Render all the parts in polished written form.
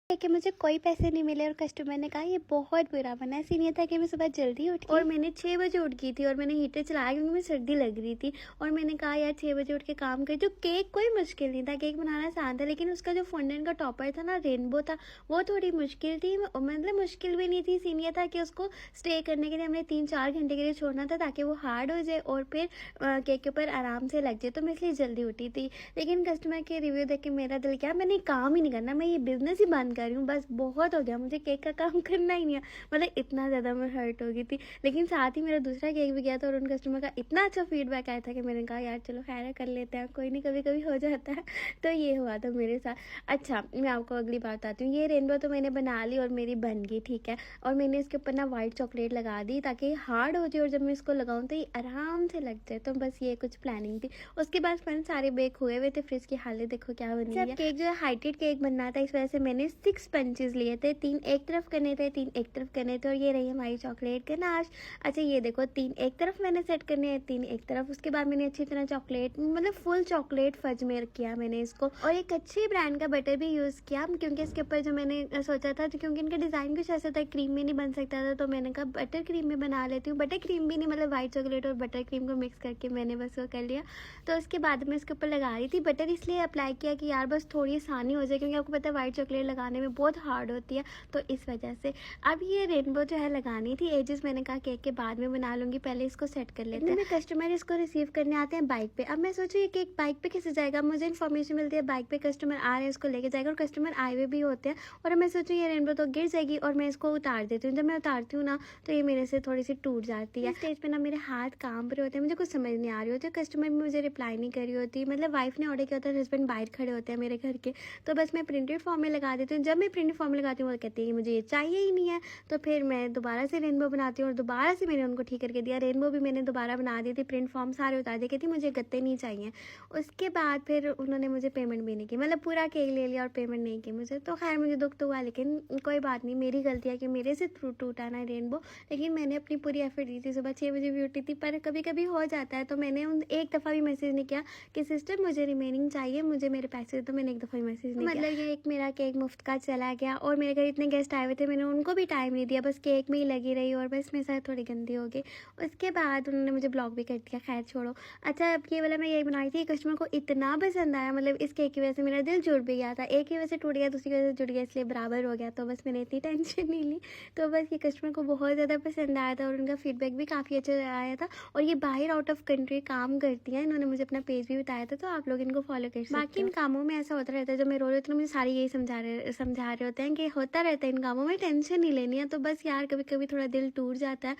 कि मुझे कोई पैसे नहीं मिले और कस्टमर ने कहा ये बहुत बुरा बना है। सीन ये था कि मैं सुबह जल्दी उठी और मैंने 6 बजे उठ गई थी और मैंने हीटर चलाया क्योंकि मुझे सर्दी लग रही थी। और मैंने कहा यार 6 बजे उठ के काम कर, जो केक कोई मुश्किल नहीं था, केक बनाना आसान था, लेकिन उसका जो फॉन्डेंट का टॉपर था ना, रेनबो था, वो थोड़ी मुश्किल थी। मतलब मुश्किल भी नहीं थी, सीन ये था कि उसको स्टे करने के लिए हमने 3-4 घंटे के लिए छोड़ना था ताकि वो हार्ड हो जाए और फिर केक के ऊपर आराम से लग जाए। तो मैं इसलिए जल्दी उठी थी। लेकिन कस्टमर के रिव्यू देख के मेरा दिल क्या, मैंने काम ही नहीं करना, मैं ये बिजनेस ही बंद कर रही हूँ, बस बहुत हो गया, मुझे केक का काम करना ही नहीं है। मतलब इतना ज़्यादा मैं हर्ट हो गई थी। लेकिन साथ ही मेरा दूसरा केक भी गया था और उन कस्टमर का इतना अच्छा फीडबैक आया था कि मैंने कहा यार चलो खैर कर लेते हैं, कोई नहीं, कभी कभी हो जाता है। तो ये हुआ था मेरे साथ। अच्छा, मैं आपको अगली बात बताती हूँ। ये रेनबो तो मैंने बना ली और मेरी बन गई, ठीक है। और मैंने इसके ऊपर ना वाइट चॉकलेट लगा दी ताकि हार्ड हो जाए और जब मैं इसको लगाऊँ तो ये आराम से लग जाए। तो बस ये कुछ प्लानिंग थी। उसके बाद मैंने सारे बेक हुए हुए थे, फ्रिज की हालत देखो क्या बनी है। केक जो है हाइटेड केक बनना था, इस वजह से मैंने 6 पंचेस लिए थे, 3 एक तरफ करने थे, 3 एक तरफ करने थे। और ये रही हमारी चॉकलेट गनाश। अच्छा ये देखो, 3 एक तरफ मैंने सेट करने हैं, 3 एक तरफ। उसके बाद मैंने अच्छी तरह चॉकलेट, मतलब फुल चॉकलेट फज में किया मैंने इसको। और एक अच्छी ब्रांड का बटर भी यूज़ किया क्योंकि इसके ऊपर जो मैंने सोचा था, तो क्योंकि इनका डिज़ाइन कुछ ऐसा था, क्रीम में नहीं बन सकता था, तो मैंने कहा बटर क्रीम में बना लेती हूँ। बटर क्रीम भी नहीं, मतलब वाइट चॉकलेट और बटर क्रीम को मिक्स करके मैंने बस वो कर लिया। तो उसके बाद मैं इसके ऊपर लगा रही थी बटर, इसलिए अप्लाई किया कि यार बस थोड़ी आसानी हो जाए, क्योंकि आपको पता है वाइट चॉकलेट लगाने में बहुत हार्ड होती है, तो इस वजह से। अब ये रेनबो जो है लगानी थी एजेस, मैंने कहा केक के बाद में बना लूँगी, पहले इसको सेट कर लेते हैं। कस्टमर इसको रिसीव करने आते हैं बाइक पे। अब मैं सोचू ये केक बाइक पे कैसे जाएगा, मुझे इन्फॉर्मेशन मिलती है बाइक पे कस्टमर आ रहे हैं, इसको लेके जाएगा, और कस्टमर आए हुए भी होते हैं। और मैं सोचूँ ये रेनबो तो गिर जाएगी और मैं इसको उतार देती हूँ। जब मैं उतारती हूँ ना, तो ये मेरे से थोड़ी सी टूट जाती है। स्टेज पे ना मेरे हाथ काम पर होते हैं, मुझे कुछ समझ नहीं आ रही होती, कस्टमर भी मुझे रिप्लाई नहीं कर रही होती। मतलब वाइफ ने ऑर्डर किया होता है, हस्बैंड बाहर खड़े होते हैं मेरे घर के, तो बस मैं प्रिंटेड फॉर्म में लगा देती हूँ। जब मैं प्रिंटेड फॉर्म में लगाती हूँ वो कहती है मुझे ये चाहिए ही नहीं है, तो फिर मैं दोबारा से रेनबो बनाती हूँ और दोबारा से मैंने उनको ठीक करके दिया। रेनबो भी मैंने दोबारा बना दी थी, प्रिंट फॉर्म सारे उतार दिए, कहती मुझे गत्ते नहीं चाहिए। उसके बाद फिर उन्होंने मुझे पेमेंट भी नहीं की, मतलब पूरा केक ले लिया और पेमेंट नहीं की मुझे। तो खैर मुझे दुख तो हुआ, लेकिन कोई बात नहीं, मेरी गलती है कि मेरे से टूटा ना रेनबो। लेकिन मैंने अपनी पूरी एफर्ट दी थी, सुबह 6 बजे भी उठी थी, पर कभी कभी हो जाता है। तो मैंने उन एक दफ़ा भी मैसेज नहीं किया कि सिस्टर मुझे रिमेनिंग चाहिए, मुझे मेरे पैसे दे दो, मैंने एक दफ़ा भी मैसेज नहीं किया। मतलब ये एक मेरा केक मुफ्त का चला गया। और मेरे घर इतने गेस्ट आए हुए थे, मैंने उनको भी टाइम नहीं दिया, बस केक में ही लगी रही और बस मेरे साथ थोड़ी गंदी हो गई। उसके बाद उन्होंने मुझे ब्लॉक भी कर दिया, खैर छोड़ो। अच्छा, अब ये वाला मैं यही बनाई थी, कस्टमर को इतना पसंद आया, मतलब इस केक की वजह से मेरा दिल जुड़ भी गया था। एक की वजह से टूट गया, दूसरी की वजह से जुड़ गया, इसलिए बराबर हो गया। तो बस मैंने इतनी टेंशन नहीं ली। तो बस ये कस्टमर को बहुत ज़्यादा पसंद आया था और उनका फीडबैक भी काफ़ी अच्छा आया था। और ये बाहर आउट ऑफ कंट्री काम करती हैं, इन्होंने मुझे अपना पेज भी बताया था, तो आप लोग इनको फॉलो कर सकते हो। बाकी इन कामों में ऐसा होता रहता है, जब मैं रो रही होती हूँ मुझे सारे यही समझा रहे होते हैं कि होता रहता है इन कामों में, टेंशन नहीं लेनी है। तो बस यार कभी कभी थोड़ा दिल टूट जाता है।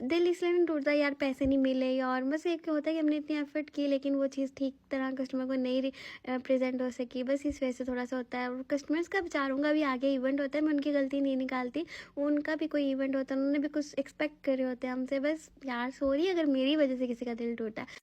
दिल इसलिए नहीं टूटता यार पैसे नहीं मिले, और बस एक होता है कि हमने इतनी एफर्ट की लेकिन वो चीज़ ठीक तरह कस्टमर को नहीं प्रेजेंट हो सकी, बस इस वजह से थोड़ा सा होता है। और कस्टमर्स का बेचारों भी आगे इवेंट होता है, मैं उनकी गलती नहीं निकालती, उनका भी कोई इवेंट होता है, उन्होंने भी कुछ एक्सपेक्ट करे होते हैं हमसे। बस यार सॉरी अगर मेरी वजह से किसी का दिल टूटा है।